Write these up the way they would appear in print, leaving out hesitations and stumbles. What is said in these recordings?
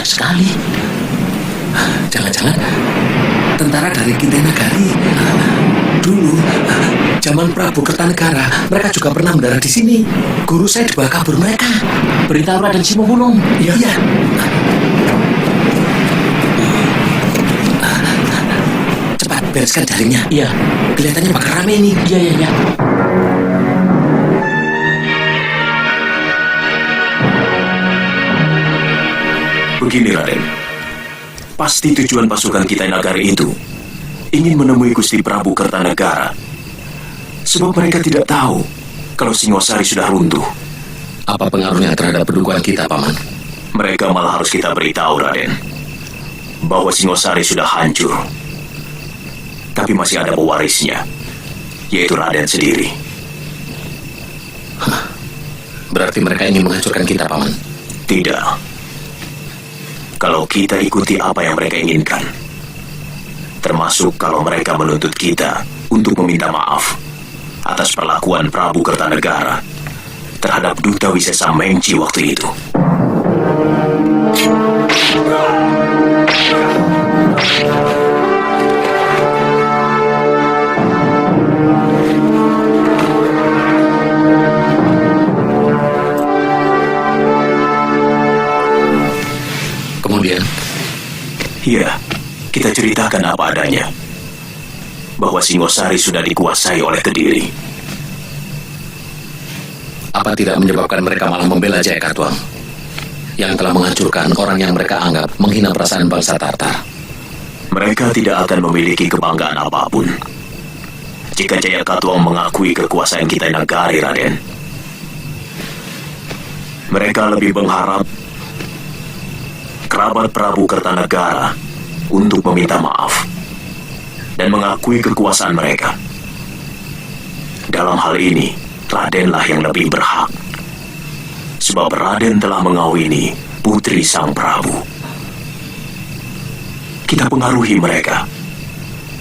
dahsyat sekali. Jangan-jangan tentara dari Kintanagari. Dulu, zaman Prabu Kertanegara, mereka juga pernah mendarat di sini. Guru saya dibawa kabur mereka. Beritahu Raden Simowulung. Iya. Cepat bereskan jaringnya. Iya. Kelihatannya bakal rame ini. Iya. Begini, Raden. Pasti tujuan pasukan Kintanagari itu ingin menemui Gusti Prabu Kertanegara. Sebab mereka tidak tahu kalau Singosari sudah runtuh. Apa pengaruhnya terhadap pendudukan kita, Paman? Mereka malah harus kita beritahu, Raden, bahwa Singosari sudah hancur. Tapi masih ada pewarisnya, yaitu Raden sendiri. Berarti mereka ingin menghancurkan kita, Paman? Tidak. Kalau kita ikuti apa yang mereka inginkan, termasuk kalau mereka menuntut kita untuk meminta maaf atas perlakuan Prabu Kertanegara terhadap Duta Wisesa Mengci waktu itu. Kemudian? Ya, kita ceritakan apa adanya. Bahwa Singosari sudah dikuasai oleh Kediri. Apa tidak menyebabkan mereka malah membela Jaya Katuang yang telah menghancurkan orang yang mereka anggap menghina perasaan bangsa Tartar? Mereka tidak akan memiliki kebanggaan apapun jika Jaya Katuang mengakui kekuasaan Kintanagari, Raden. Mereka lebih berharap kerabat Prabu Kertanegara untuk meminta maaf dan mengakui kekuasaan mereka. Dalam hal ini, Radenlah yang lebih berhak. Sebab Raden telah mengawini putri Sang Prabu. Kita pengaruhi mereka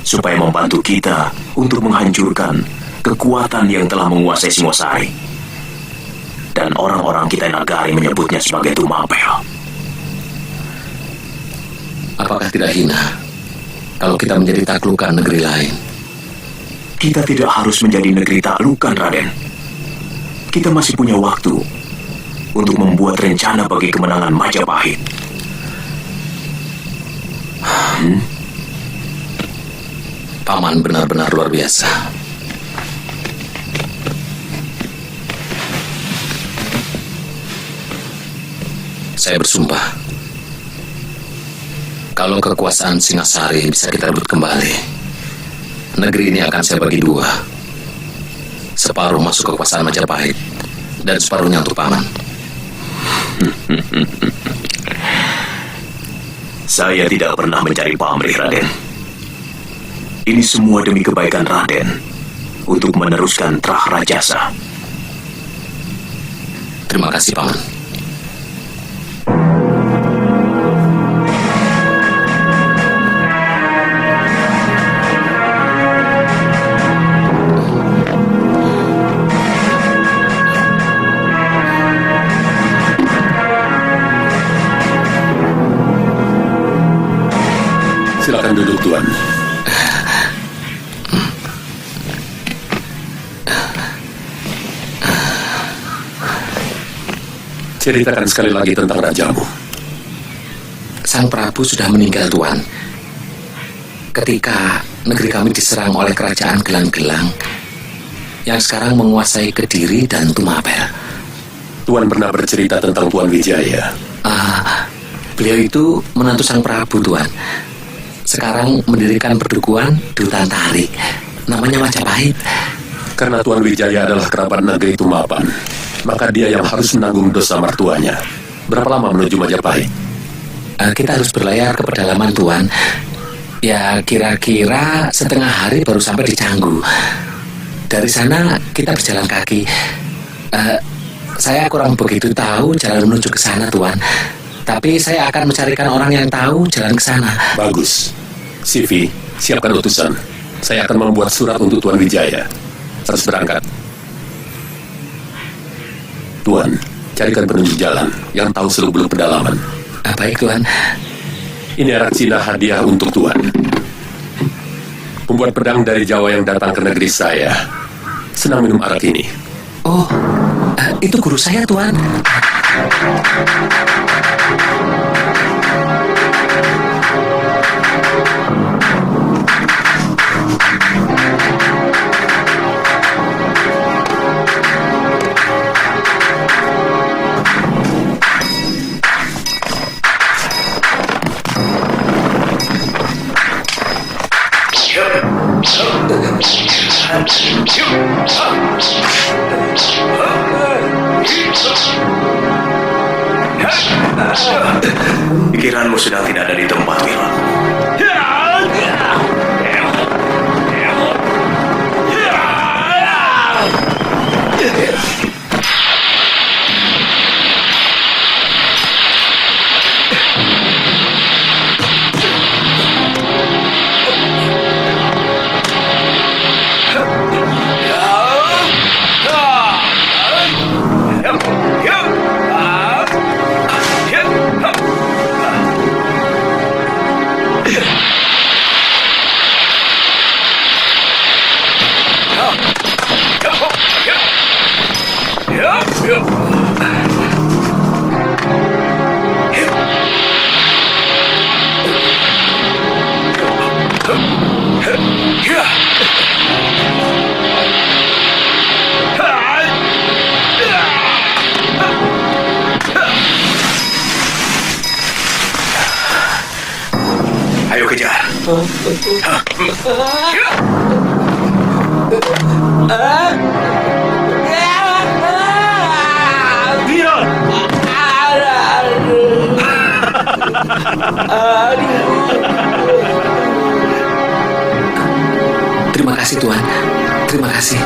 supaya membantu kita untuk menghancurkan kekuatan yang telah menguasai Singosari. Dan orang-orang Kintanagari menyebutnya sebagai Tumapel. Apakah tidak hina kalau kita menjadi taklukan negeri lain? Kita tidak harus menjadi negeri taklukan, Raden. Kita masih punya waktu untuk membuat rencana bagi kemenangan Majapahit. Paman benar-benar luar biasa. Saya bersumpah, kalau kekuasaan Singasari bisa kita rebut kembali, negeri ini akan saya bagi dua. Separuh masuk kekuasaan Majapahit, dan separuhnya untuk Paman. Saya tidak pernah mencari pamrih, Raden. Ini semua demi kebaikan Raden untuk meneruskan Trah Rajasa. Terima kasih, Paman. Silakan duduk, Tuan. Ceritakan sekali lagi tentang rajamu. Sang Prabu sudah meninggal, Tuan. Ketika negeri kami diserang oleh kerajaan Gelang-Gelang yang sekarang menguasai Kediri dan Tumapel. Tuan pernah bercerita tentang Tuan Wijaya. Beliau itu menantu Sang Prabu, Tuan. Sekarang mendirikan perdukuhan di hutan Tarik, namanya Majapahit. Karena Tuan Wijaya adalah kerabat negeri Tumapan, maka dia yang harus menanggung dosa mertuanya. Berapa lama menuju Majapahit? Kita harus berlayar ke pedalaman, Tuan. Ya, kira-kira setengah hari baru sampai di Canggu. Dari sana kita berjalan kaki. Saya kurang begitu tahu jalan menuju ke sana, Tuan. Tapi saya akan mencarikan orang yang tahu jalan ke sana. Bagus. Sivi, siapkan utusan. Saya akan membuat surat untuk Tuan Wijaya. Harus berangkat. Tuan, carikan penunjuk jalan yang tahu seluk-beluk pedalaman. Baik, Tuan. Ini arak Cina hadiah untuk Tuan. Pembuat pedang dari Jawa yang datang ke negeri saya senang minum arak ini. Oh, itu guru saya, Tuan. Pikiranmu sedang tidak ada di tempat, Wila. Ayo kejar. Dion! Terima kasih, Tuan. Terima kasih.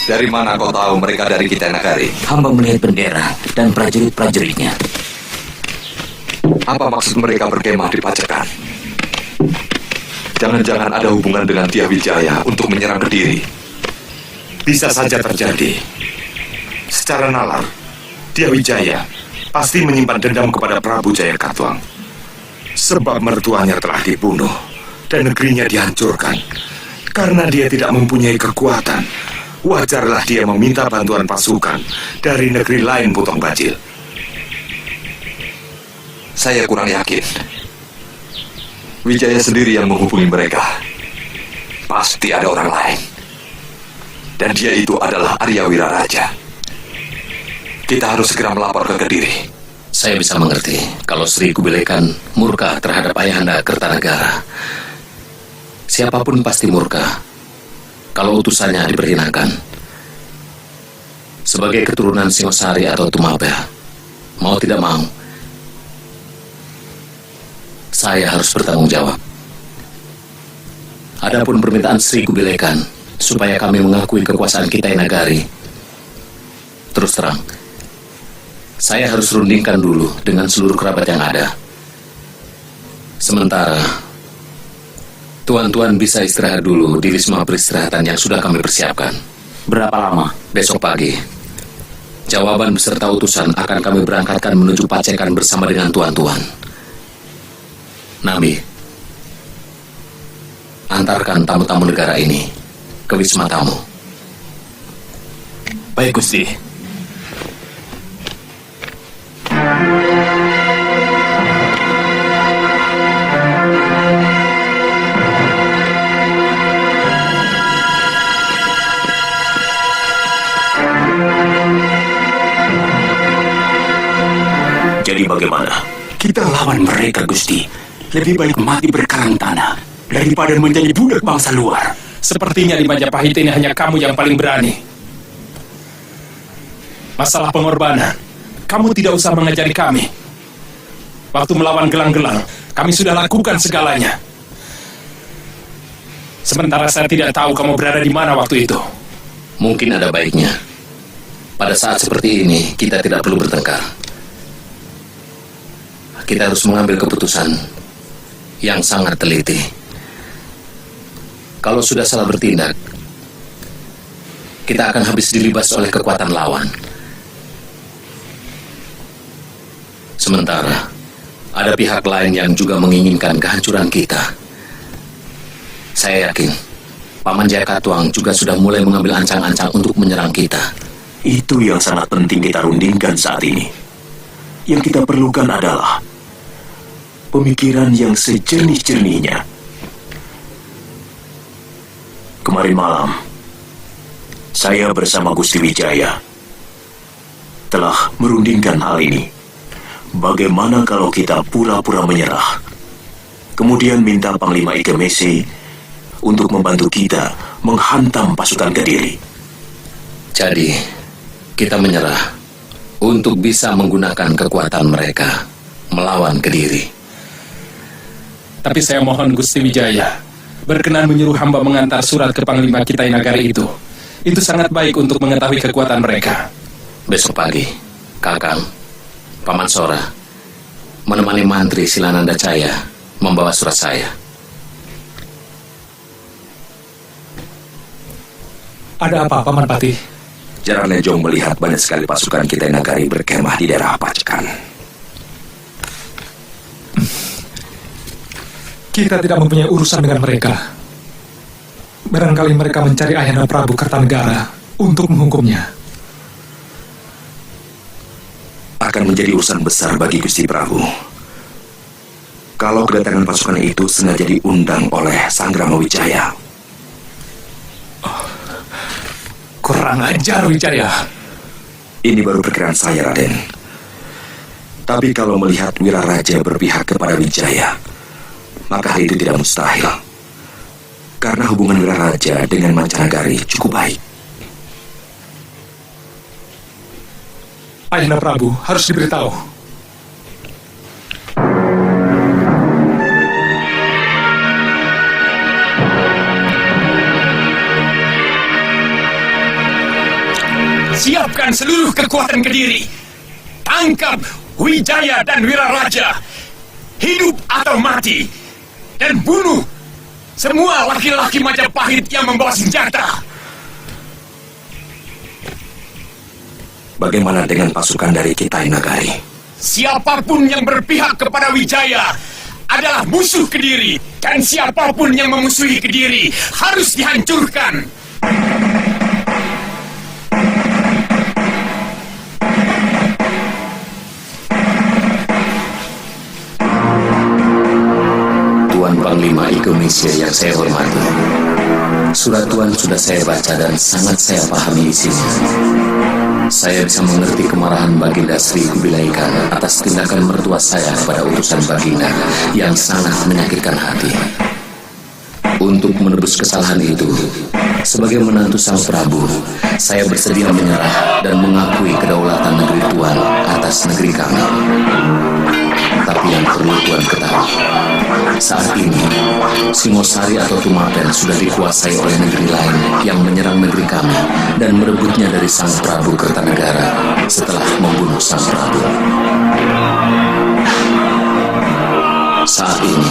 Dari mana kau tahu mereka dari Kita Nagari? Hamba melihat bendera dan prajurit-prajuritnya. Apa maksud mereka berkemah di Pajakan? Jangan-jangan ada hubungan dengan Tia Wijaya untuk menyerang Kediri. Bisa saja terjadi. Secara nalar, Tia Wijaya pasti menyimpan dendam kepada Prabu Jaya Katuang. Sebab mertuanya telah dibunuh dan negerinya dihancurkan. Karena dia tidak mempunyai kekuatan, wajarlah dia meminta bantuan pasukan dari negeri lain, Putong Bajil. Saya kurang yakin. Wijaya sendiri yang menghubungi mereka. Pasti ada orang lain. Dan dia itu adalah Arya Wiraraja. Kita harus segera melapor ke Kediri. Saya bisa mengerti kalau Sri Kubilekan murka terhadap Ayahanda Kertanegara. Siapapun pasti murka kalau utusannya diperhinakan. Sebagai keturunan Singosari atau Tumapel, mau tidak mau, saya harus bertanggung jawab. Adapun permintaan Sri Kubilekan supaya kami mengakui kekuasaan Kita Nagari, terus terang, saya harus rundingkan dulu dengan seluruh kerabat yang ada. Sementara tuan-tuan bisa istirahat dulu di wisma peristirahatan yang sudah kami persiapkan. Berapa lama? Besok pagi. Jawaban beserta utusan akan kami berangkatkan menuju Pacekan bersama dengan tuan-tuan. Nami, antarkan tamu-tamu negara ini ke wisma tamu. Baik, Gusti. bagaimana? Kita lawan mereka, Gusti. Lebih baik mati berkarang tanah daripada menjadi budak bangsa luar. Sepertinya di Majapahit ini hanya kamu yang paling berani. Masalah pengorbanan, kamu tidak usah mengajari kami. Waktu melawan gelang-gelang, kami sudah lakukan segalanya. Sementara saya tidak tahu kamu berada di mana waktu itu. Mungkin ada baiknya. Pada saat seperti ini, kita tidak perlu bertengkar. Kita harus mengambil keputusan yang sangat teliti. Kalau sudah salah bertindak, kita akan habis dilibas oleh kekuatan lawan. Sementara, ada pihak lain yang juga menginginkan kehancuran kita. Saya yakin, Paman Jayakatwang juga sudah mulai mengambil ancang-ancang untuk menyerang kita. Itu yang sangat penting kita rundingkan saat ini. Yang kita perlukan adalah pemikiran yang sejernih-jernihnya. Kemarin malam, saya bersama Gusti Wijaya telah merundingkan hal ini. Bagaimana kalau kita pura-pura menyerah, kemudian minta Panglima Ikemese untuk membantu kita menghantam pasukan Kediri. Jadi, kita menyerah untuk bisa menggunakan kekuatan mereka melawan Kediri. Tapi saya mohon Gusti Wijaya berkenan menyuruh hamba mengantar surat ke Panglima Kitai Nagari itu. Itu sangat baik untuk mengetahui kekuatan mereka. Besok pagi, Kakang, Paman Sora, menemani Mantri Silananda Caya membawa surat saya. Ada apa, Paman Pati? Jaran Lejong melihat banyak sekali pasukan kita Nagari berkemah di daerah Pacekan. Kita tidak mempunyai urusan dengan mereka. Barangkali mereka mencari Ayahanda Prabu Kertanegara untuk menghukumnya. Akan menjadi urusan besar bagi Gusti Prabu. Kalau kedatangan pasukan itu sengaja diundang oleh Sanggrama Wijaya. Kurang ajar, Wijaya. Ini baru perkiraan saya, Raden. Tapi kalau melihat Wiraraja berpihak kepada Wijaya, maka hal itu tidak mustahil. Karena hubungan Wiraraja dengan Mancanagari cukup baik. Ayahanda Prabu harus diberitahu. Siapkan seluruh kekuatan Kediri. Tangkap Wijaya dan Wiraraja. Hidup atau mati. Dan bunuh semua laki-laki Majapahit yang membawa senjata. Bagaimana dengan pasukan dari Kitai Nagari? Siapapun yang berpihak kepada Wijaya adalah musuh Kediri. Dan siapapun yang memusuhi Kediri harus dihancurkan. Tuan Panglima Ikemese yang saya hormati, surat Tuan sudah saya baca dan sangat saya pahami isinya. Saya bisa mengerti kemarahan Baginda Sri Kubilai Khan atas tindakan mertua saya kepada utusan Baginda yang sangat menyakitkan hati. Untuk menebus kesalahan itu, sebagai menantu Sang Prabu, saya bersedia menyerah dan mengakui kedaulatan negeri Tuan atas negeri kami. Tapi yang perlu Tuan ketahui, saat ini Singosari atau Tumapen sudah dikuasai oleh negeri lain yang menyerang negeri kami dan merebutnya dari Sang Prabu Kertanegara setelah membunuh Sang Prabu. Saat ini,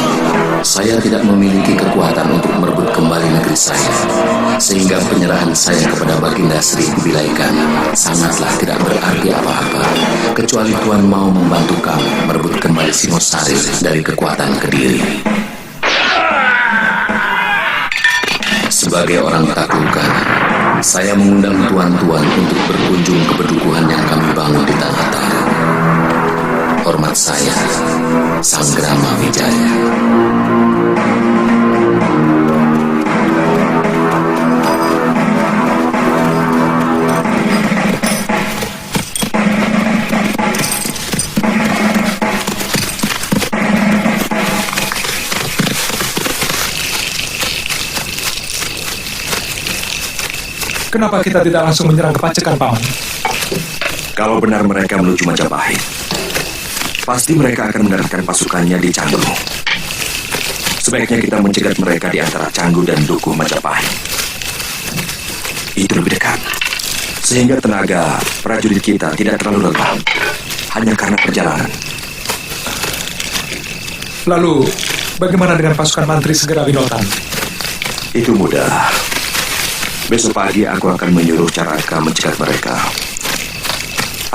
saya tidak memiliki kekuatan untuk merebut kembali negeri saya, sehingga penyerahan saya kepada Baginda Sri Kubilai Khan sangatlah tidak berarti apa-apa, kecuali Tuan mau membantu kami merebut kembali Singosari dari kekuatan Kediri. Sebagai orang taklukan, saya mengundang tuan-tuan untuk berkunjung ke pedukuhan yang kami bangun di Tanah Taru. Hormat saya, Sanggrama Wijaya. Kenapa kita tidak langsung menyerang ke Pacekan, Paman? Kalau benar mereka menuju Majapahit, pasti mereka akan mendaratkan pasukannya di Canggu. Sebaiknya kita mencegat mereka di antara Canggu dan Dukuh Majapahit. Itu lebih dekat, sehingga tenaga prajurit kita tidak terlalu lelah, hanya karena perjalanan. Lalu, bagaimana dengan pasukan Mantri Segera Winotan? Itu mudah. Besok pagi aku akan menyuruh Caraka mencegat mereka.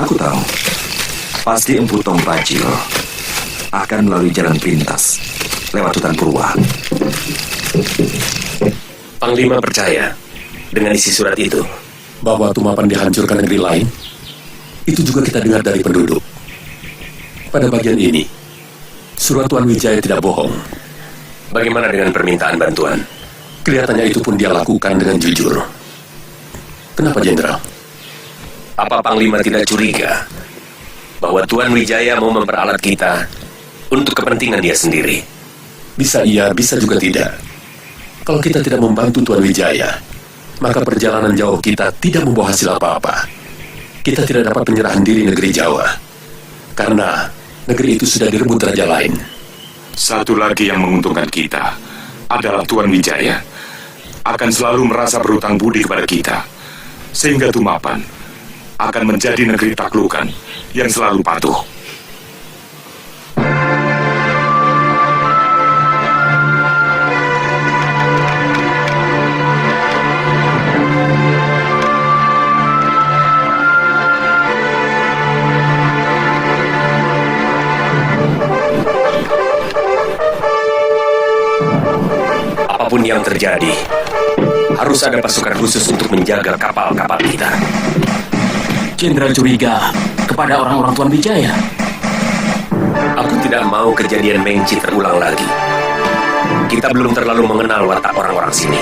Aku tahu, pasti Empu Tong Bajil akan melalui jalan pintas, lewat hutan Purwa. Panglima percaya dengan isi surat itu? Bahwa Tumapan dihancurkan negeri lain, itu juga kita dengar dari penduduk. Pada bagian ini, surat Tuan Wijaya tidak bohong. Bagaimana dengan permintaan bantuan? Kelihatannya itu pun dia lakukan dengan jujur. Kenapa, Jenderal? Apa Panglima tidak curiga bahwa Tuan Wijaya mau memperalat kita untuk kepentingan dia sendiri? Bisa iya, bisa juga tidak. Kalau kita tidak membantu Tuan Wijaya, maka perjalanan jauh kita tidak membawa hasil apa-apa. Kita tidak dapat penyerahan diri negeri Jawa, karena negeri itu sudah direbut raja lain. Satu lagi yang menguntungkan kita adalah Tuan Wijaya akan selalu merasa berhutang budi kepada kita, sehingga Tumapan akan menjadi negeri taklukan yang selalu patuh. Apapun yang terjadi, harus ada pasukan khusus untuk menjaga kapal-kapal kita. Jenderal curiga kepada orang-orang Tuan Wijaya. Aku tidak mau kejadian Mengci terulang lagi. Kita belum terlalu mengenal watak orang-orang sini.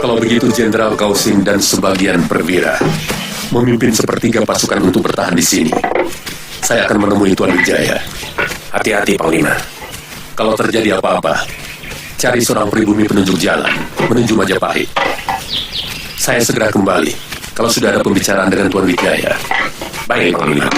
Kalau begitu, Jenderal Kausim dan sebagian perwira memimpin sepertiga pasukan untuk bertahan di sini. Saya akan menemui Tuan Wijaya. Hati-hati, Panglima. Kalau terjadi apa-apa, cari seorang pribumi penunjuk jalan menuju Majapahit. Saya segera kembali kalau sudah ada pembicaraan dengan Tuan Wijaya. Baik, Panglima.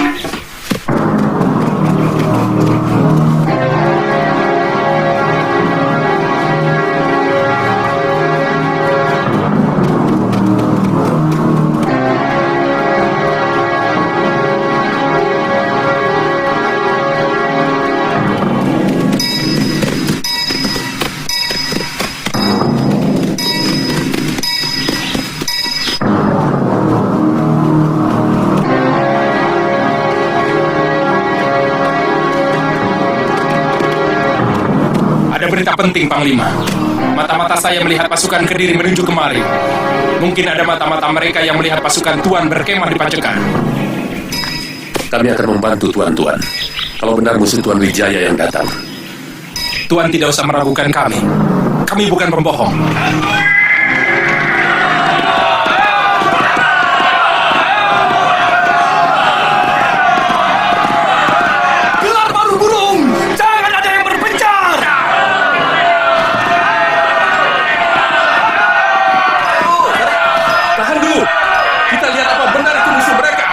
Berita penting, Panglima. Mata-mata saya melihat pasukan Kediri menuju kemari. Mungkin ada mata-mata mereka yang melihat pasukan Tuan berkemah di Pacekan. Kami akan membantu Tuan-Tuan. Kalau benar musuh Tuan Wijaya yang datang. Tuan tidak usah meragukan kami. Kami bukan pembohong. Gelar baru burung! Jangan ada yang berpencar! Tahan dulu. Kita lihat apa benar itu musuh mereka.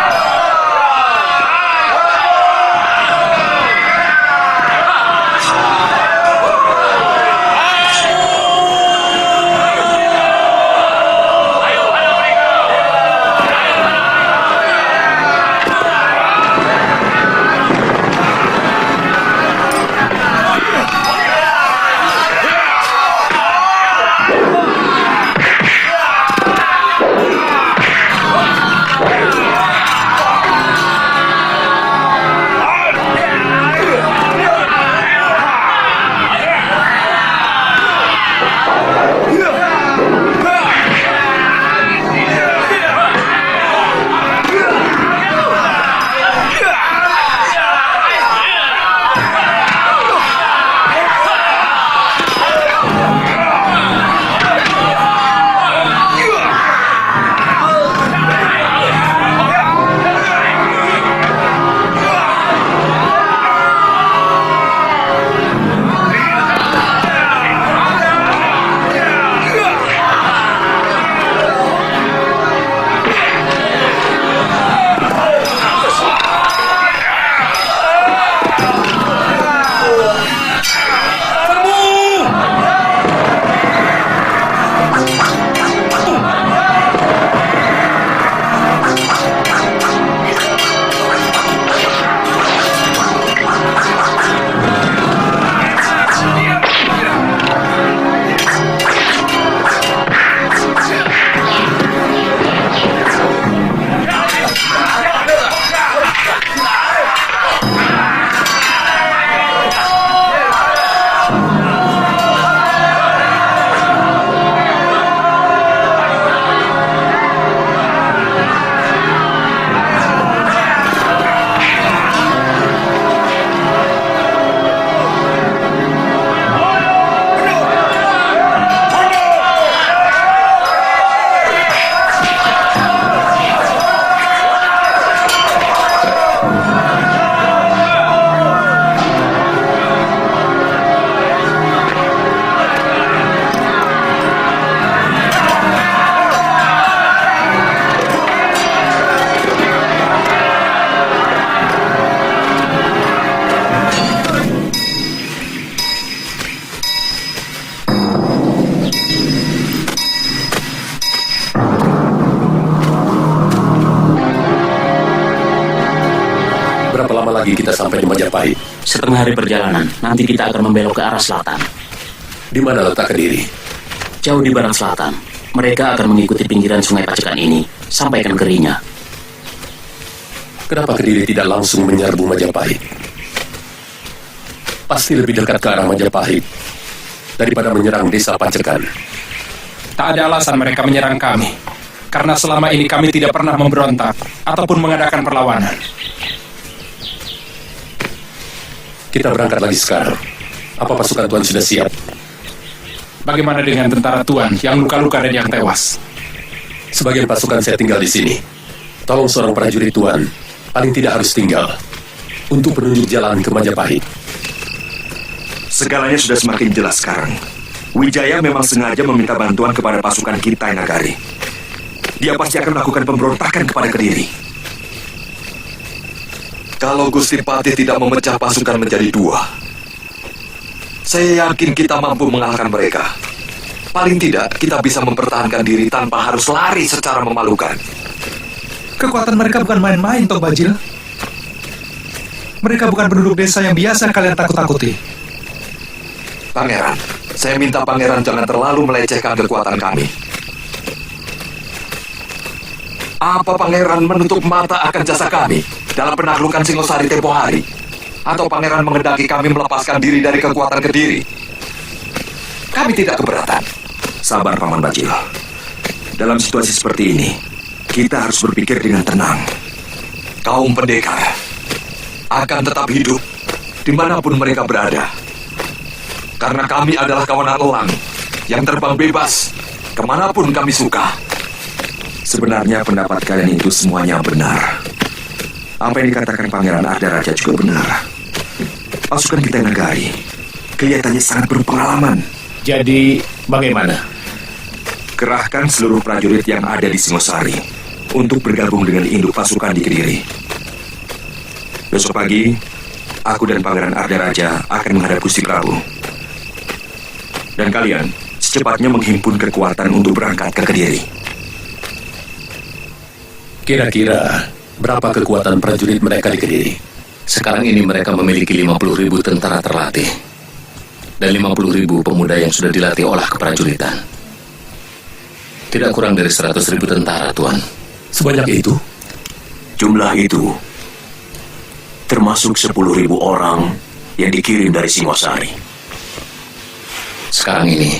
lagi kita sampai di Majapahit? Setengah hari perjalanan, nanti kita akan membelok ke arah selatan. Di mana letak Kediri? Jauh di barat selatan. Mereka akan mengikuti pinggiran sungai Pacekan ini sampai ke negerinya. Kenapa Kediri tidak langsung menyerbu Majapahit? Pasti lebih dekat ke arah Majapahit daripada menyerang desa Pacekan. Tak ada alasan mereka menyerang kami, karena selama ini kami tidak pernah memberontak ataupun mengadakan perlawanan. Kita berangkat lagi sekarang. Apa pasukan Tuan sudah siap? Bagaimana dengan tentara Tuan yang luka-luka dan yang tewas? Sebagian pasukan saya tinggal di sini. Tolong seorang prajurit Tuan, paling tidak harus tinggal, untuk penunjuk jalan ke Majapahit. Segalanya sudah semakin jelas sekarang. Wijaya memang sengaja meminta bantuan kepada pasukan kita, Nagari. Dia pasti akan melakukan pemberontakan kepada Kediri. Kalau Gusti Patih tidak memecah pasukan menjadi dua, saya yakin kita mampu mengalahkan mereka. Paling tidak, kita bisa mempertahankan diri tanpa harus lari secara memalukan. Kekuatan mereka bukan main-main, Tok Bajil. Mereka bukan penduduk desa yang biasa kalian takut-takuti. Pangeran, saya minta Pangeran jangan terlalu melecehkan kekuatan kami. Apa Pangeran menutup mata akan jasa kami dalam penaklukan Singosari tempo hari? Atau Pangeran menghendaki kami melepaskan diri dari kekuatan Kediri? Kami tidak keberatan. Sabar, Paman Bajil. Dalam situasi seperti ini, kita harus berpikir dengan tenang. Kaum pendekar akan tetap hidup dimanapun mereka berada. Karena kami adalah kawanan elang yang terbang bebas kemanapun kami suka. Sebenarnya pendapat kalian itu semuanya benar. Apa yang dikatakan Pangeran Ardaraja juga benar. Pasukan kita Nagari kelihatannya sangat berpengalaman. Jadi, bagaimana? Kerahkan seluruh prajurit yang ada di Singosari untuk bergabung dengan induk pasukan di Kediri. Besok pagi, aku dan Pangeran Ardaraja akan menghadap Gusti Prabu. Dan kalian secepatnya menghimpun kekuatan untuk berangkat ke Kediri. Kira-kira berapa kekuatan prajurit mereka di Kediri? Sekarang ini mereka memiliki 50.000 tentara terlatih dan 50.000 pemuda yang sudah dilatih olah keprajuritan. Tidak kurang dari 100.000 tentara, Tuan. Sebanyak itu? Jumlah itu termasuk 10.000 orang yang dikirim dari Singosari. Sekarang ini,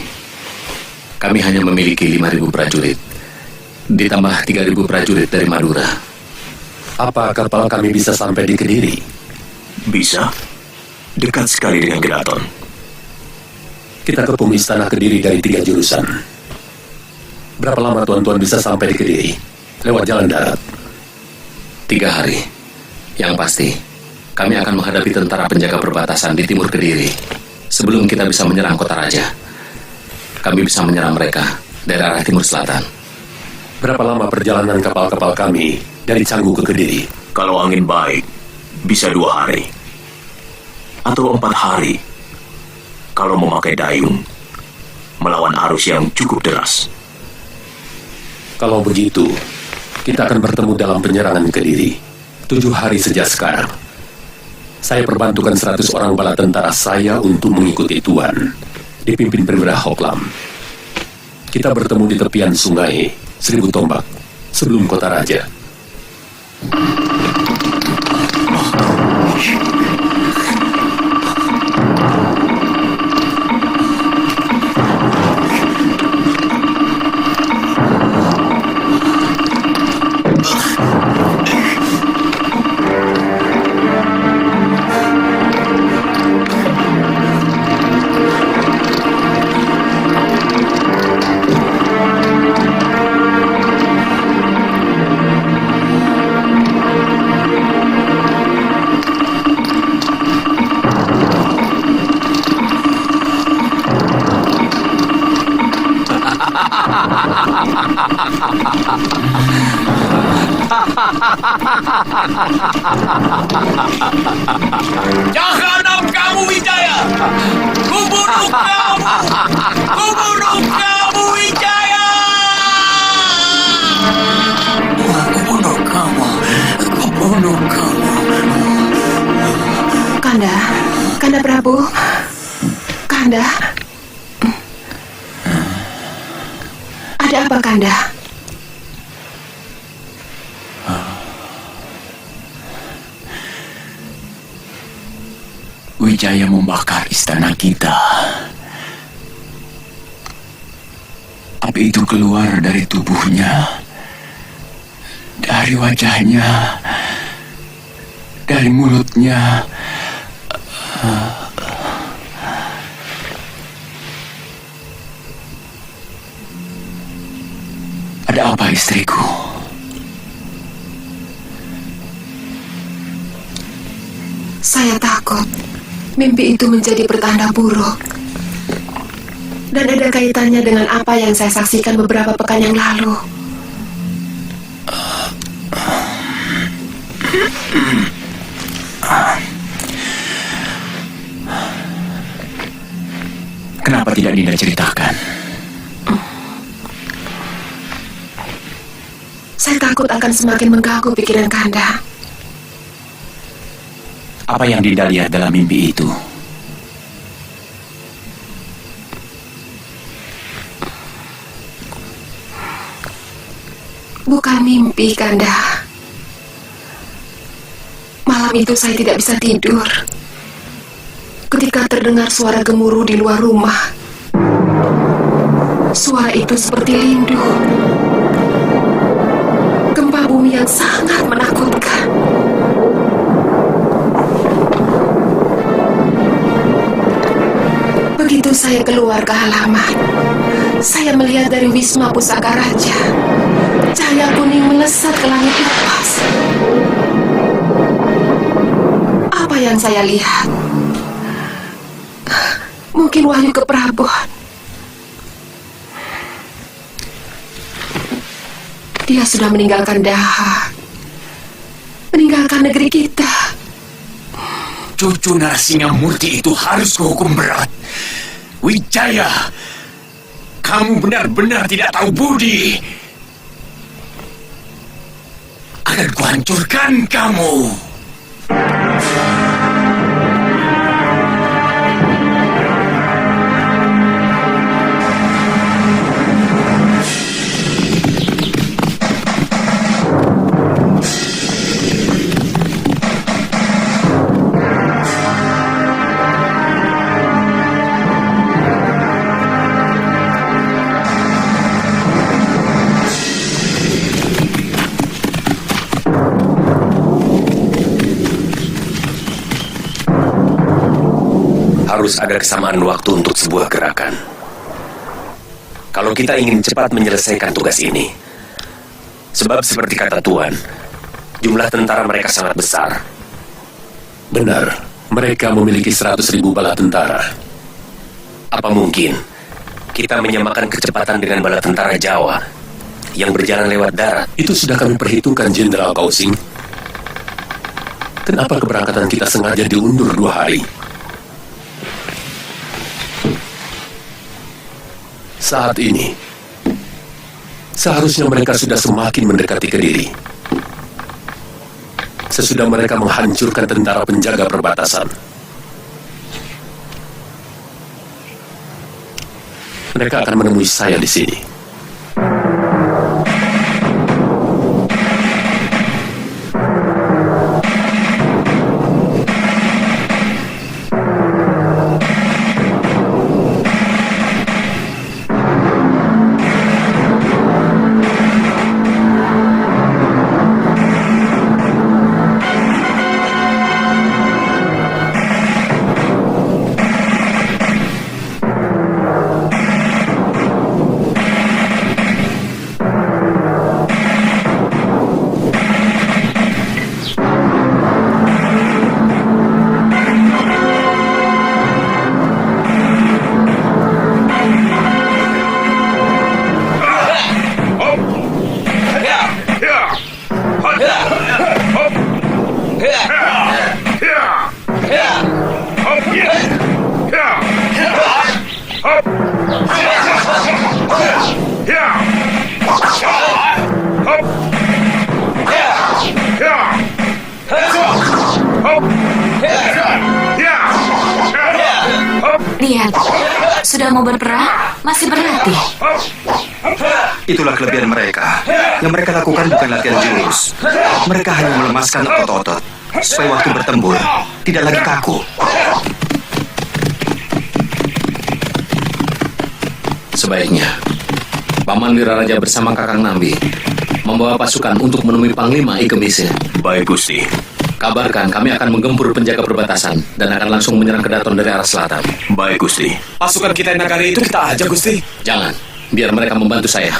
kami hanya memiliki 5.000 prajurit, ditambah 3.000 prajurit dari Madura. Apa kapal kami bisa sampai di Kediri? Bisa. Dekat sekali dengan Keraton. Kita kepung istana Kediri dari 3 jurusan. Berapa lama tuan-tuan bisa sampai di Kediri? Lewat jalan darat? 3 hari. Yang pasti, kami akan menghadapi tentara penjaga perbatasan di timur Kediri. Sebelum kita bisa menyerang kota raja, kami bisa menyerang mereka dari arah timur selatan. Berapa lama perjalanan kapal-kapal kami dari Canggu ke Kediri? Kalau angin baik, bisa 2 hari. Atau 4 hari. Kalau memakai dayung, melawan arus yang cukup deras. Kalau begitu, kita akan bertemu dalam penyerangan Kediri 7 hari sejak sekarang. Saya perbantukan 100 orang bala tentara saya untuk mengikuti Tuan, dipimpin Perwira Hoklam. Kita bertemu di tepian sungai 1000 tombak sebelum kota raja. Jahanam kamu, Wijaya! Kubunuh kamu! Kubunuh kamu, Wijaya! Kubunuh kamu. Kanda Prabu. Kanda. Ada apa, Kanda? Wijaya membakar istana kita. Api itu keluar dari tubuhnya, dari wajahnya, dari mulutnya. Ada apa, istriku? Saya takut mimpi itu menjadi pertanda buruk. Dan ada kaitannya dengan apa yang saya saksikan beberapa pekan yang lalu. Kenapa tidak Dinda ceritakan? Saya takut akan semakin mengganggu pikiran Kanda. Apa yang Dinda lihat dalam mimpi itu? Bukan mimpi, Kanda. Malam itu saya tidak bisa tidur ketika terdengar suara gemuruh di luar rumah. Suara itu seperti lindu. Gempa bumi yang sangat menakutkan. Begitu saya keluar ke halaman, saya melihat dari Wisma Pusaka Raja, cahaya kuning melesat ke langit lepas. Apa yang saya lihat? Mungkin wahyu keprabon. Dia sudah meninggalkan Daha, meninggalkan negeri kita. Cucu Narasingamurti itu harus dihukum berat. Wijaya, kamu benar-benar tidak tahu budi. Akan kuhancurkan kamu. Harus ada kesamaan waktu untuk sebuah gerakan. Kalau kita ingin cepat menyelesaikan tugas ini, sebab seperti kata Tuan, jumlah tentara mereka sangat besar. Benar, mereka memiliki 100.000 bala tentara. Apa mungkin kita menyamakan kecepatan dengan bala tentara Jawa yang berjalan lewat darat? Itu sudah kami perhitungkan, Jenderal Kausing. Kenapa keberangkatan kita sengaja diundur 2 hari? Saat ini, seharusnya mereka sudah semakin mendekati Kediri. Sesudah mereka menghancurkan tentara penjaga perbatasan. Mereka akan menemui saya di sini. Lihat, sudah mau berperang, masih berlatih. Itulah kelebihan mereka. Yang mereka lakukan bukan latihan jurus. Mereka hanya melemaskan otot-otot supaya waktu bertempur tidak lagi kaku. Sebaiknya Paman Wiraraja bersama Kakang Nambi membawa pasukan untuk menemui Panglima Ike Mise. Baik, Gusti. Kabarkan kami akan menggempur penjaga perbatasan dan akan langsung menyerang Kedaton dari arah selatan. Baik, Gusti. Pasukan kita yang nagari itu kita aja, Gusti. Jangan, biar mereka membantu saya.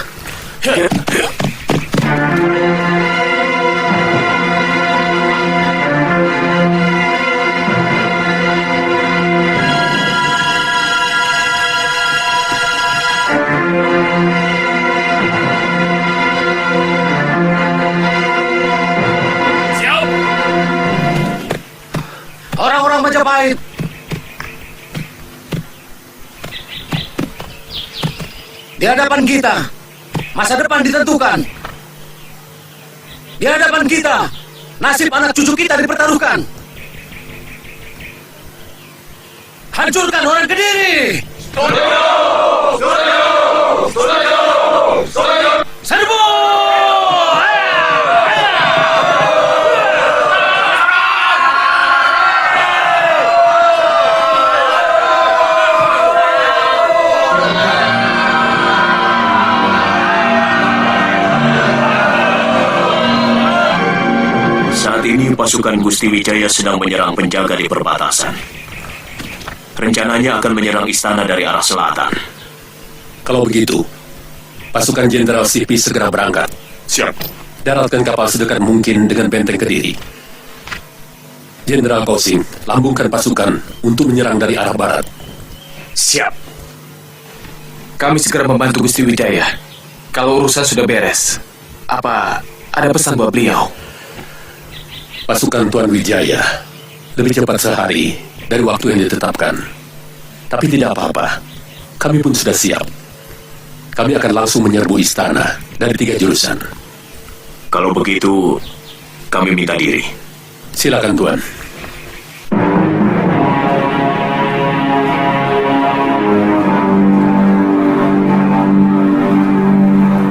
Orang-orang Majapahit, di hadapan kita, masa depan ditentukan. Di hadapan kita, nasib anak cucu kita dipertaruhkan. Hancurkan orang Kediri! Serbu! Saat ini pasukan Gusti Wijaya sedang menyerang penjaga di perbatasan. Rencananya akan menyerang istana dari arah selatan. Kalau begitu, pasukan Jenderal Sipi segera berangkat. Siap. Daratkan kapal sedekat mungkin dengan benteng Kediri. Jenderal Kosing, lambungkan pasukan untuk menyerang dari arah barat. Siap. Kami segera membantu Gusti Wijaya. Kalau urusan sudah beres, apa ada pesan buat beliau? Pasukan Tuan Wijaya lebih cepat sehari dari waktu yang ditetapkan. Tapi tidak apa-apa, kami pun sudah siap. Kami akan langsung menyerbu istana dari 3 jurusan. Kalau begitu, kami minta diri. Silakan, Tuan.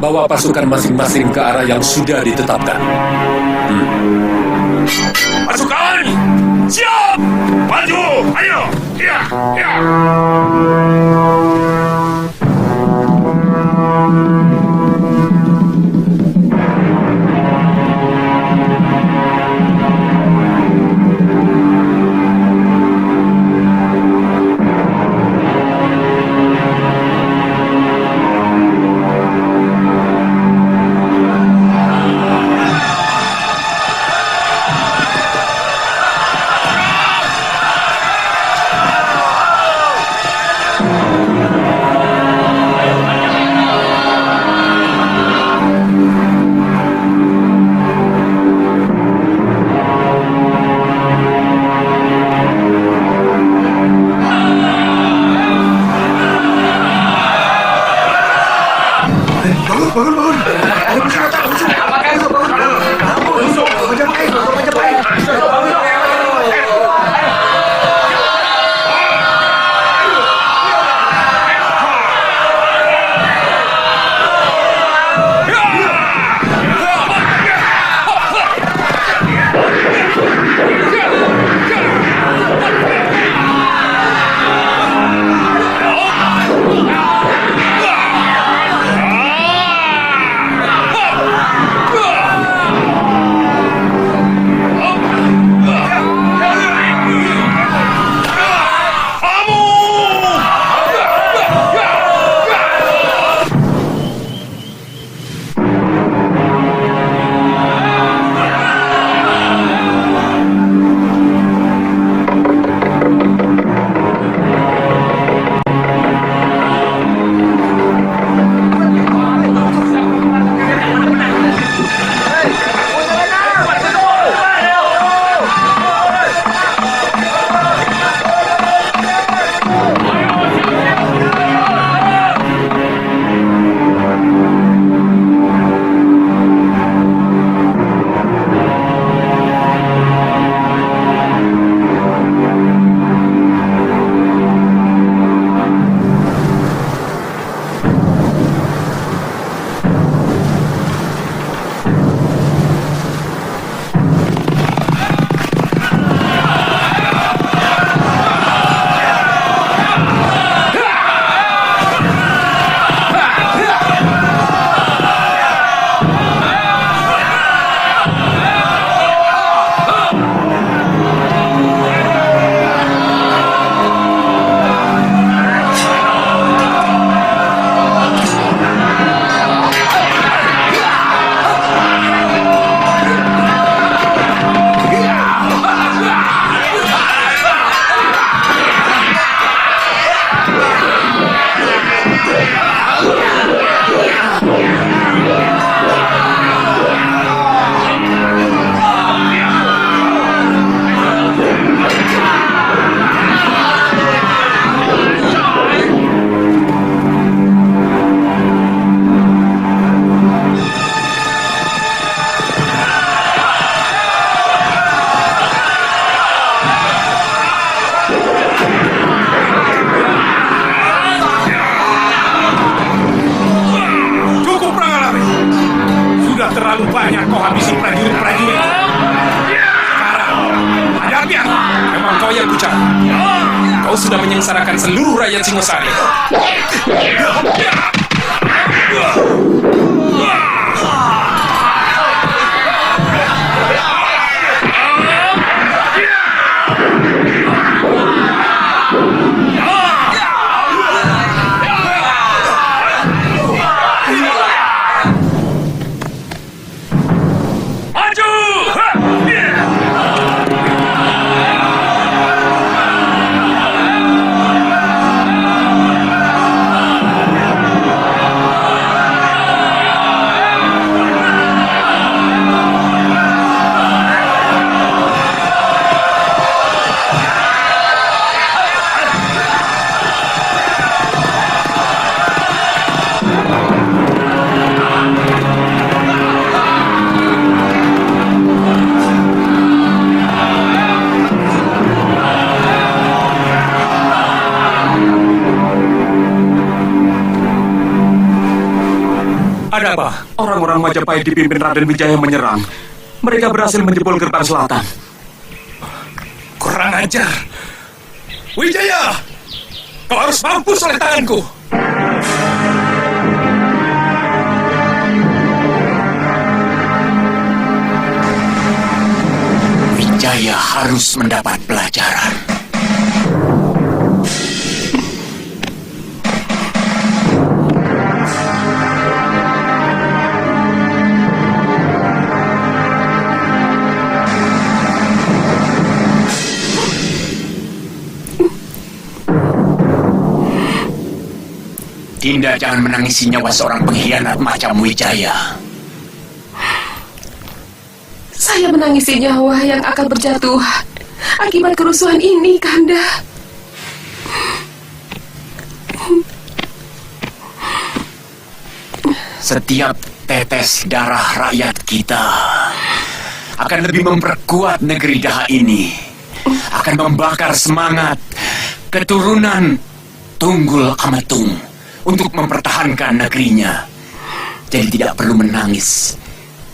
Bawa pasukan masing-masing ke arah yang sudah ditetapkan. Pasukan! Siap! Maju! Ayo! Ya! Ya! Cukup Prangalare. Sudah terlalu banyak kau habisi prajurit-prajurit. Sekarang, hadapi aku. Memang kau yang kucari. Kau sudah menyengsarakan seluruh rakyat Singosari. Ada apa? Orang-orang Majapahit dipimpin Raden Wijaya menyerang. Mereka berhasil menjebol gerbang selatan. Kurang ajar. Wijaya, kau harus mampus oleh tanganku. Wijaya harus mendapat pelajaran. Dinda jangan menangisi nyawa seorang pengkhianat macam Wijaya. Saya menangisi nyawa yang akan berjatuh akibat kerusuhan ini, Kanda. Setiap tetes darah rakyat kita akan lebih memperkuat negeri Daha ini. Akan membakar semangat keturunan Tunggul Ametung untuk mempertahankan negerinya. Jadi tidak perlu menangis.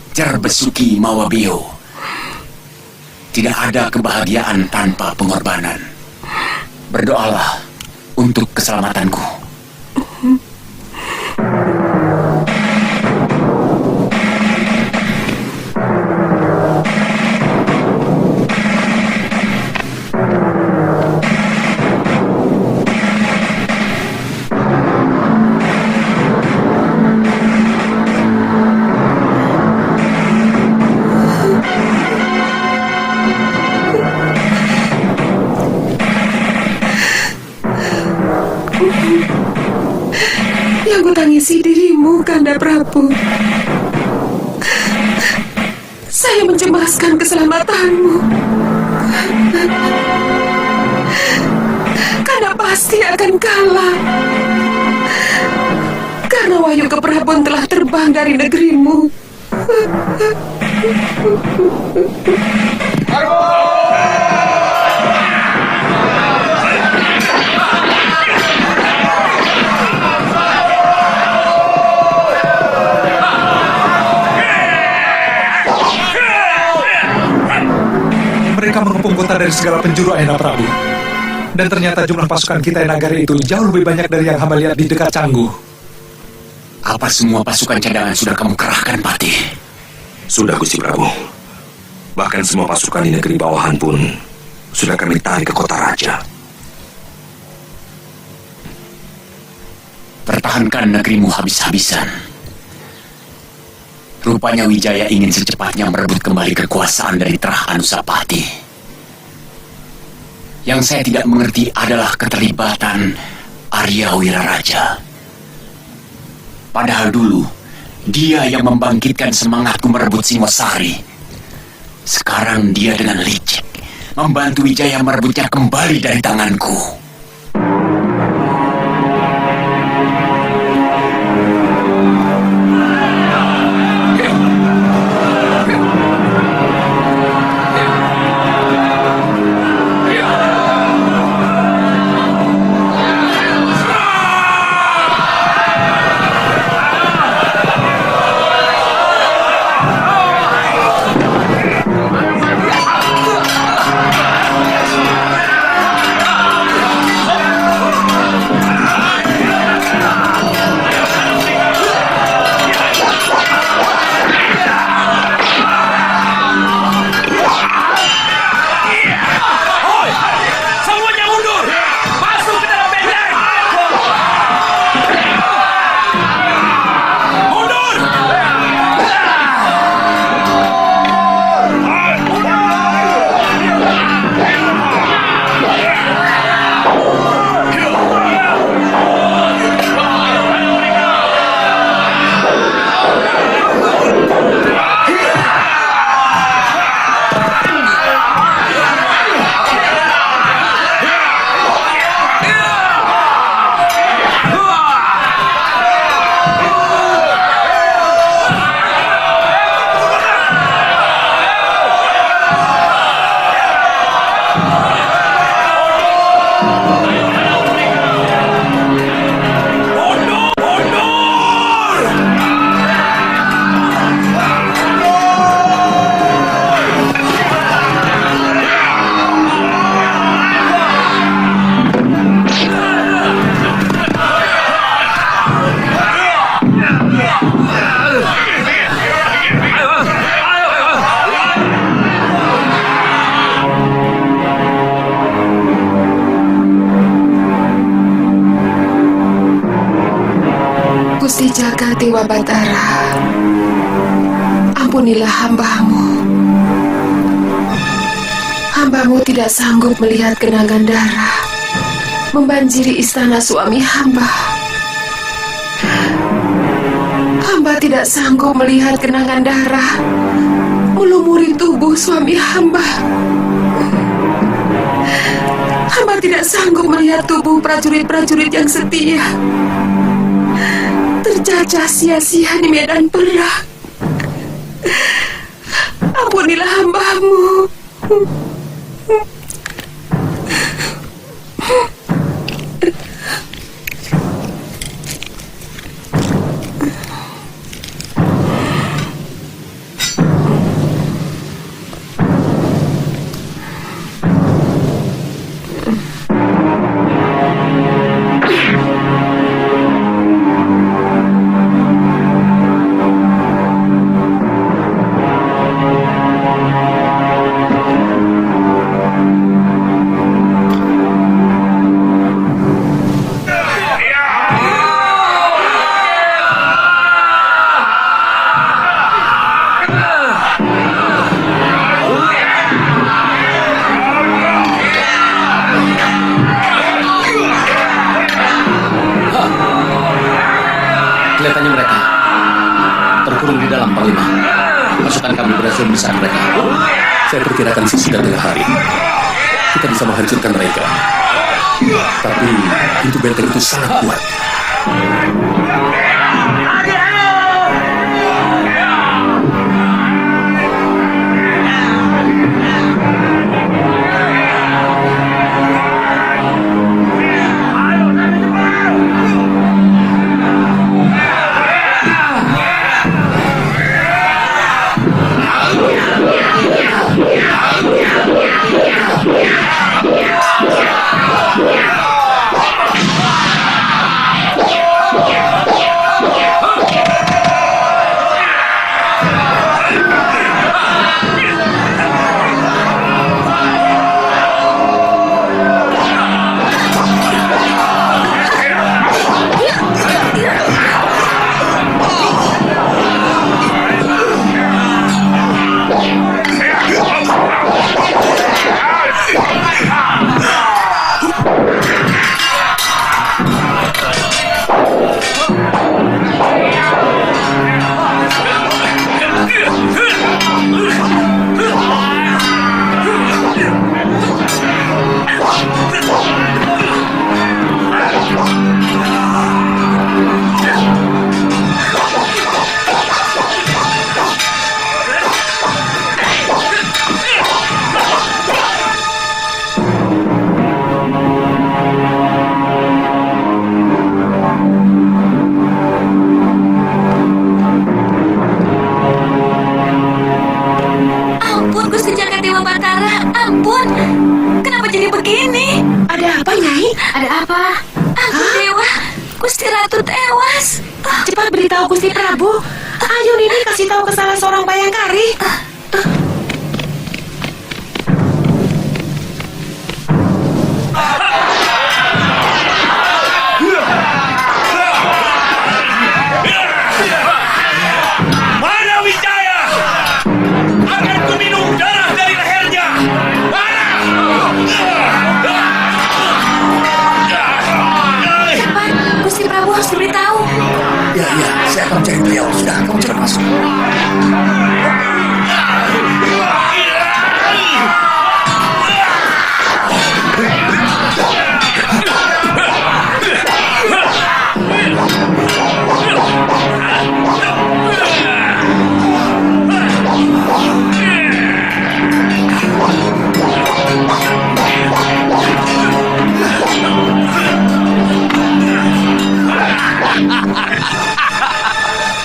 Jar Besuki Mawabeo. Tidak ada kebahagiaan tanpa pengorbanan. Berdoalah untuk keselamatanku. Yang kutangisi dirimu, Kanda Prabu. Saya mencemaskan keselamatanmu. Kanda pasti akan kalah. Karena Wahyu Keprabun telah terbang dari negerimu. Mereka mengepung kota dari segala penjuru, Ayahanda Prabu. Dan ternyata jumlah pasukan kita di Nagari itu jauh lebih banyak dari yang hamba lihat di dekat Canggu. Apa semua pasukan cadangan sudah kamu kerahkan, Patih? Sudah, Gusti Prabu. Bahkan semua pasukan di negeri bawahan pun sudah kami tarik ke kota raja. Pertahankan negerimu habis-habisan. Rupanya Wijaya ingin secepatnya merebut kembali kekuasaan dari Terah Anusapati. Yang saya tidak mengerti adalah keterlibatan Arya Wiraraja. Padahal dulu, dia yang membangkitkan semangatku merebut Singosari. Sekarang dia dengan licik membantu Wijaya merebutnya kembali dari tanganku. Gusti Jaga Dewa Batara, ampunilah hambamu. Hambamu tidak sanggup melihat genangan darah membanjiri istana suami hamba. Hamba tidak sanggup melihat genangan darah melumuri tubuh suami hamba. Hamba tidak sanggup melihat tubuh prajurit-prajurit yang setia tercacah sia-sia di medan perang. Ampunilah hambamu. Kelihatannya mereka terkurung di dalam, Panglima. Pasukan kami berhasil membesar mereka. Saya perkirakan sesudah tengah hari kita bisa menghancurkan mereka. Tapi pintu benteng itu sangat kuat. Gusti Ratu tewas. Cepat beritahu Gusti Prabu. Ayo Nini kasih tahu ke salah seorang bayangkari. Mana Wijaya? Akan ku minum darah dari lehernya. Mana? Cepat, Gusti Prabu harus diberitahu. Ya, saya akan mencari beliau. Sudah, kamu cepat masuk.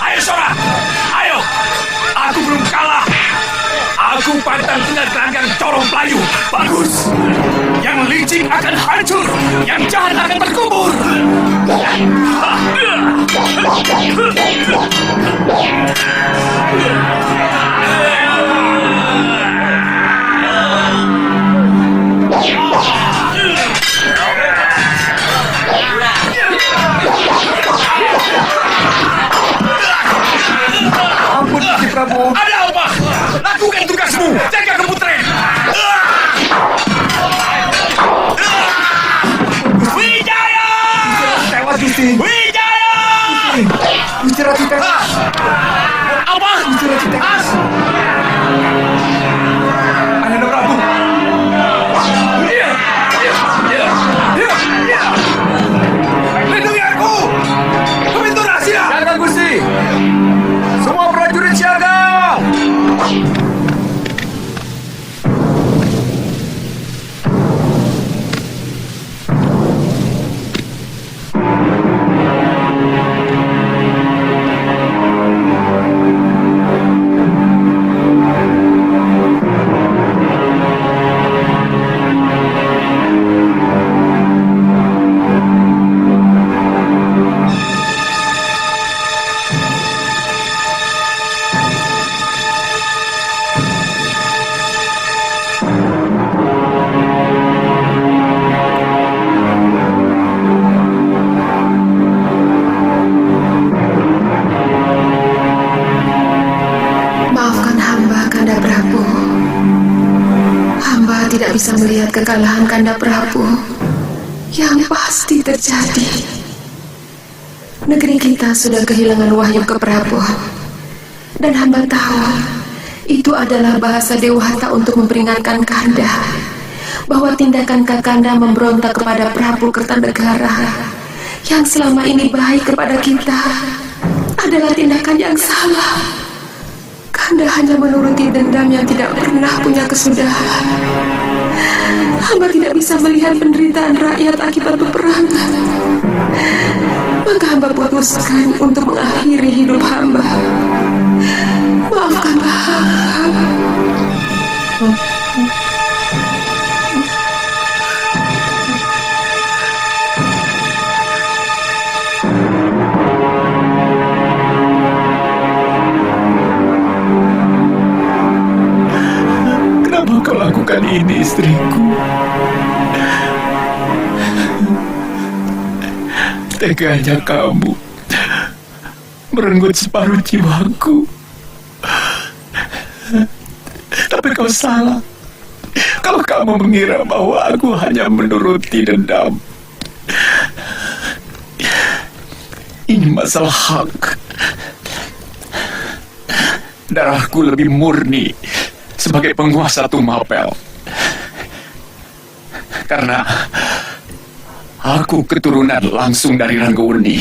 Ayo Sora, ayo. Aku belum kalah. Aku pantang dengan gelanggang corong Pelayu. Bagus. Yang licik akan hancur, yang jahat akan terkubur. Ampun, Gusti Prabu. Ada apa? Lakukan tugasmu. Jaga keputren. Wijaya! Tewas, Gusti. Wijaya! Gusti Ratu tewas. Apa? Gusti Ratu tewas. Ayahanda Prabu. Lindungi aku. Pintu rahasia. Jaga, Gusti. Semua prajurit siaga. Maafkan hamba, Kanda Prabu. Hamba tidak bisa melihat kekalahan Kanda Prabu yang pasti terjadi. Negeri kita sudah kehilangan wahyu ke Prabu. Dan hamba tahu itu adalah bahasa Dewata untuk memperingatkan Kanda bahwa tindakan Kakanda memberontak kepada Prabu Kertanegara yang selama ini baik kepada kita adalah tindakan yang salah. Kanda hanya menuruti dendam yang tidak pernah punya kesudahan. Hamba tidak bisa melihat penderitaan rakyat akibat peperangan. Maka hamba putuskan untuk mengakhiri hidup hamba. Maafkanlah hamba. Kenapa kau lakukan ini, istriku? Teganya kamu merenggut separuh jiwaku. Tapi kau salah kalau kamu mengira bahwa aku hanya menuruti dendam. Ini masalah hak. Darahku lebih murni sebagai penguasa Tumapel. Karena aku keturunan langsung dari Ranggaweni,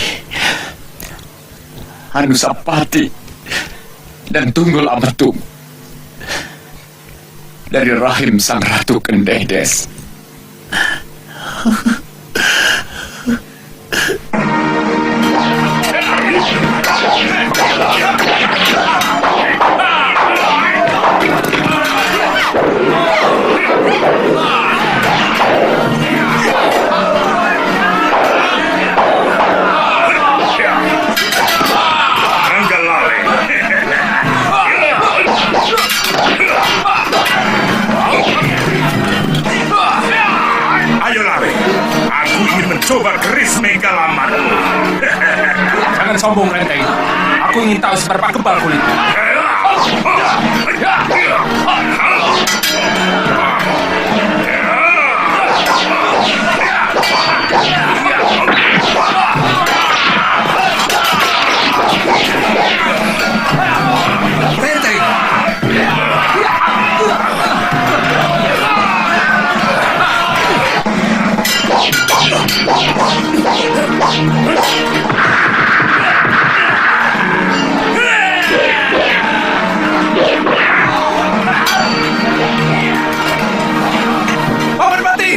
Anusapati, dan Tunggul Ametung dari rahim Sang Ratu Kendedes. membuat keris Megalaman. Jangan sombong, Renteng. Aku ingin tahu seberapa kebal kulitmu. Paman mati!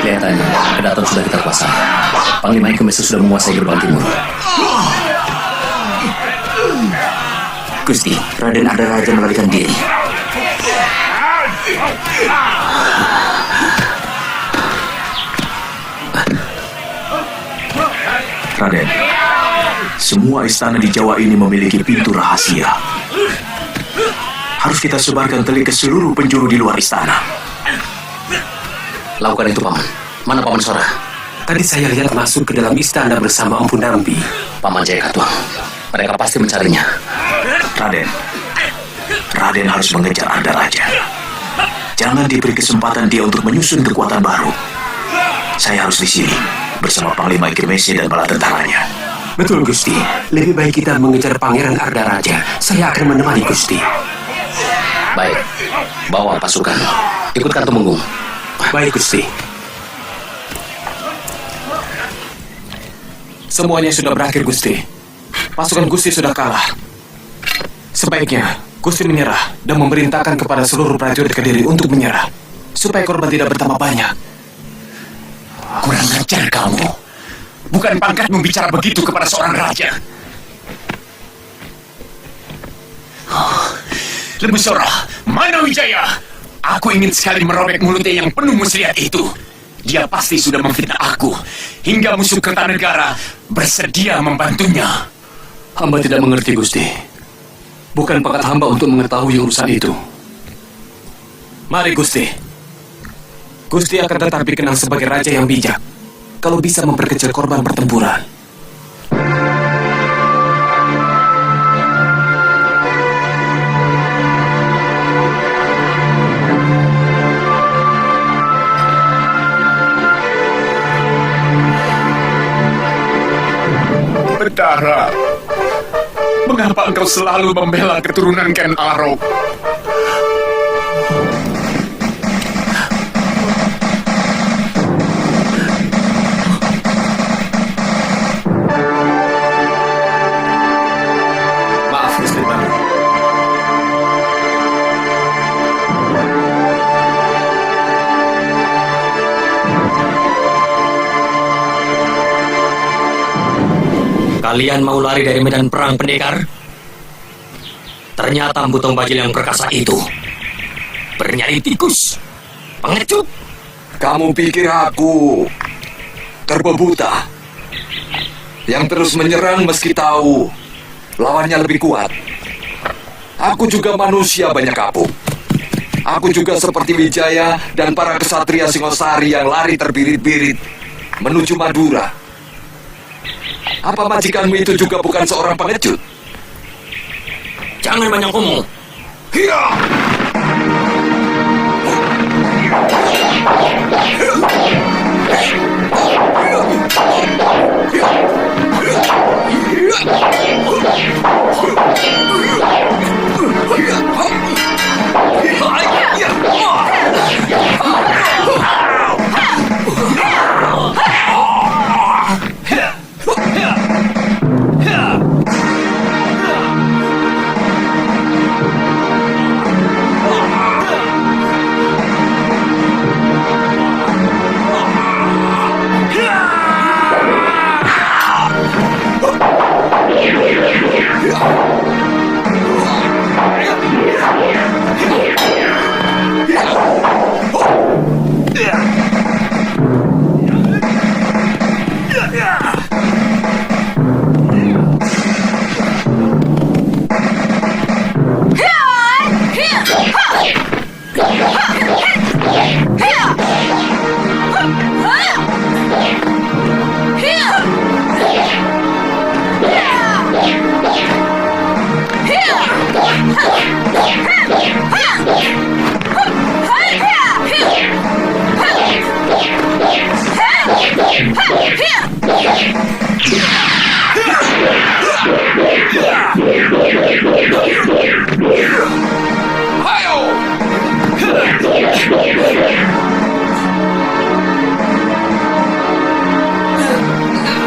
Kelihatannya Kedaton sudah kita kuasai. Panglima Ikemese sudah menguasai gerbang timur. Gusti, Raden Ardaraja melarikan diri. Raden, semua istana di Jawa ini memiliki pintu rahasia. Harus kita sebarkan telik ke seluruh penjuru di luar istana. Lakukan itu, Paman. Mana Paman Sora? Tadi saya lihat masuk ke dalam istana bersama Empu Nambi. Paman Jaya Katuang. Mereka pasti mencarinya. Raden harus mengejar Ardaraja. Jangan diberi kesempatan dia untuk menyusun kekuatan baru. Saya harus di sini bersama Panglima Ikemese dan bala tentaranya. Betul, Gusti. Lebih baik kita mengejar Pangeran Ardaraja. Saya akan menemani Gusti. Baik. Bawa pasukan. Ikutkan Tumenggung. Baik, Gusti. Semuanya sudah berakhir, Gusti. Pasukan Gusti sudah kalah. Sebaiknya Gusti menyerah dan memerintahkan kepada seluruh prajurit Kediri untuk menyerah, supaya korban tidak bertambah banyak. Kurang ajar kamu. Bukan pangkatmu bicara begitu kepada seorang raja. Lembu Sora, mana Wijaya? Aku ingin sekali merobek mulutnya yang penuh muslihat itu. Dia pasti sudah memfitnah aku, hingga musuh Kertanegara bersedia membantunya. Hamba tidak mengerti, Gusti. Bukan pangkat hamba untuk mengetahui urusan itu. Mari, Gusti. Gusti akan tetap dikenang sebagai raja yang bijak, kalau bisa memperkecil korban pertempuran. Betara, mengapa engkau selalu membela keturunan Ken Arok? Maaf, Gusti Prabu. Kalian mau lari dari medan perang, pendekar? Ternyata Embutong Bajil yang perkasa itu bernyali tikus, pengecut. Kamu pikir aku terbebuta yang terus menyerang meski tahu lawannya lebih kuat? Aku juga manusia banyak kapuk. Aku juga seperti Wijaya dan para kesatria Singosari yang lari terbirit-birit menuju Madura. Apa majikanmu itu juga bukan seorang pengecut? Jangan banyak ngomong. Hiya!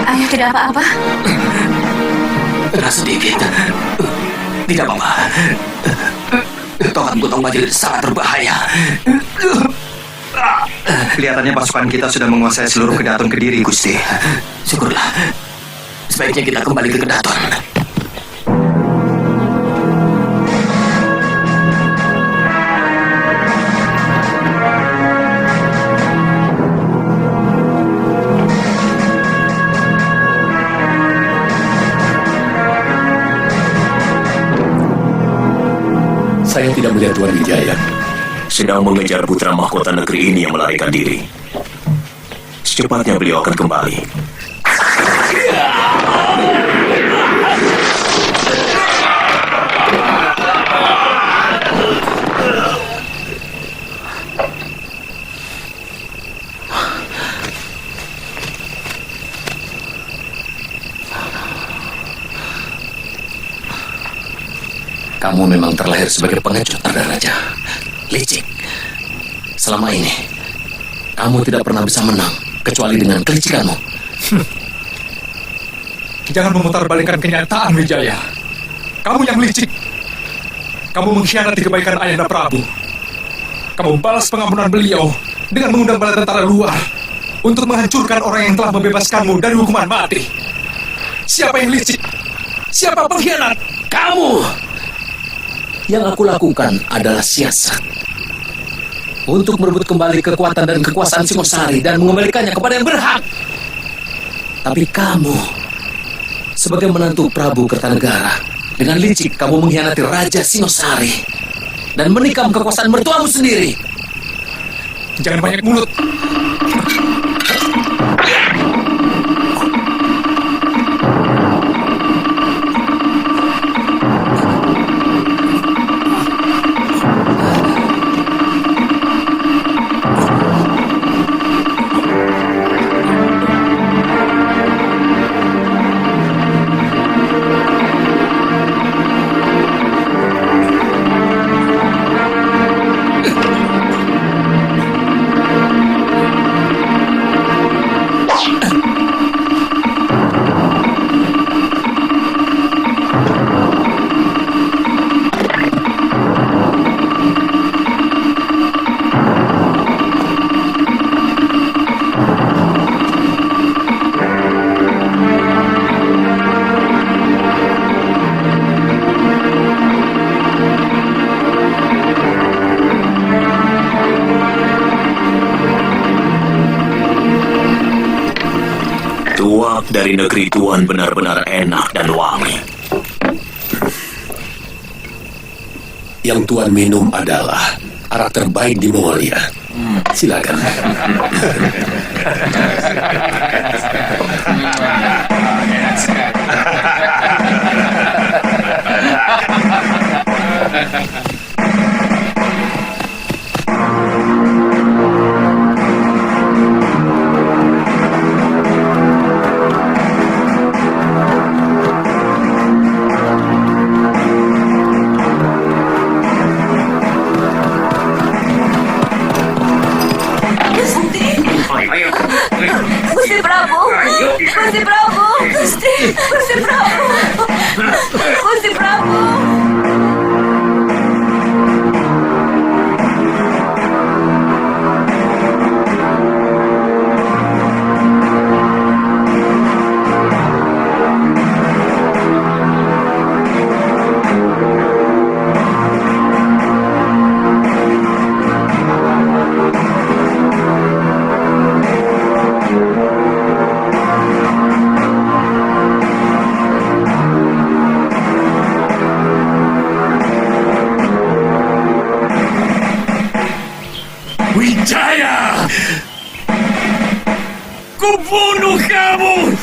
Ayah tidak apa-apa. Kena sedikit. Tidak apa-apa. Tohan Gotong Majid sangat berbahaya. Kelihatannya pasukan kita sudah menguasai seluruh Kedaton Kediri, Gusti. Syukurlah. Sebaiknya kita kembali ke Kedaton. Saya tidak melihat Tuan Wijaya. Sedang mengejar putra mahkota negeri ini yang melarikan diri. Secepatnya beliau akan kembali. Kamu memang terlahir sebagai pengecut, Arda Raja. Licik. Selama ini, kamu tidak pernah bisa menang, kecuali dengan kelicikanmu. Jangan memutarbalikkan kenyataan, Wijaya. Kamu yang licik. Kamu mengkhianati kebaikan Ayahanda Prabu. Kamu balas pengampunan beliau dengan mengundang bala tentara luar untuk menghancurkan orang yang telah membebaskanmu dari hukuman mati. Siapa yang licik? Siapa pengkhianat? Kamu! Yang aku lakukan adalah siasat untuk merebut kembali kekuatan dan kekuasaan Singosari dan mengembalikannya kepada yang berhak. Tapi kamu, sebagai menantu Prabu Kertanegara, dengan licik kamu mengkhianati Raja Singosari dan menikam kekuasaan mertuamu sendiri. Jangan banyak mulut. Dari negeri Tuan benar-benar enak dan wangi. Yang Tuan minum adalah arak terbaik di Mongolia. Silakan. Gusti Prabu! Gusti Prabu! Gusti Prabu! Gusti Prabu! Wijaya! Kubunuh kamu!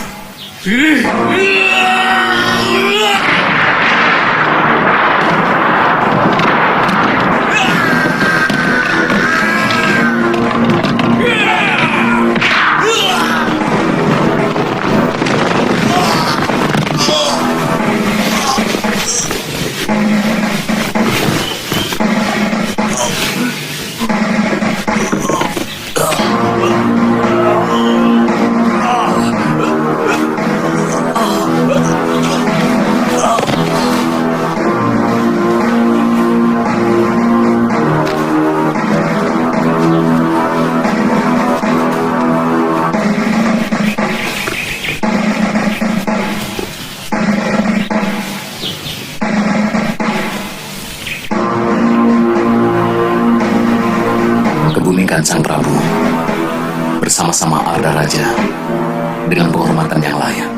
dan Sang Prabu bersama-sama Arda Raja dengan penghormatan yang layak.